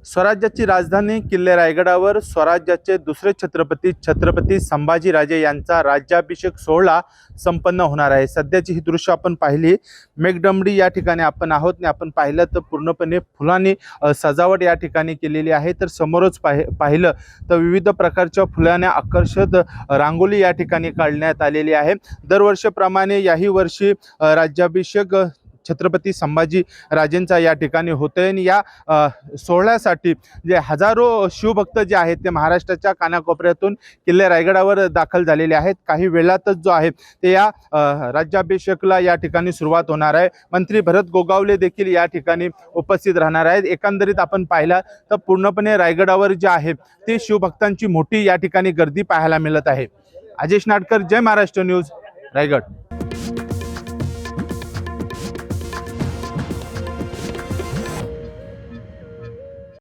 स्वराज्याची राजधानी किल्ले रायगडावर स्वराज्याचे दुसरे छत्रपती छत्रपती संभाजीराजे यांचा राज्याभिषेक सोहळा संपन्न होणार आहे। सध्याची ही दृश्य आपण पाहिली, मेघडंबडी या ठिकाणी आपण आहोत आणि आपण पाहिलं तर पूर्णपणे फुलांनी सजावट या ठिकाणी केलेली आहे। तर समोरच पाहिलं तर विविध प्रकारच्या फुलांनी आकर्षक रांगोळी या ठिकाणी काढण्यात आलेली आहे। दरवर्षीप्रमाणे याही वर्षी राज्याभिषेक छत्रपती संभाजी राजेंचा या ठिकाणी होते आणि या सोहळ्यासाठी जे हजारो शिवभक्त जे आहेत ते महाराष्ट्राच्या कानाकोपऱ्यातून किल्ले रायगडावर दाखल झालेले आहेत। काही वेळातच जो आहे ते या राज्याभिषेकला या ठिकाणी सुरुवात होणार आहे। मंत्री भरत गोगावले देखील या ठिकाणी उपस्थित राहणार आहेत। एकंदरीत आपण पाहिला तर पूर्णपणे रायगडावर जे आहे ते शिवभक्तांची मोठी या ठिकाणी गर्दी पाहायला मिळत आहे। अजेश नाडकर, जय महाराष्ट्र न्यूज, रायगड।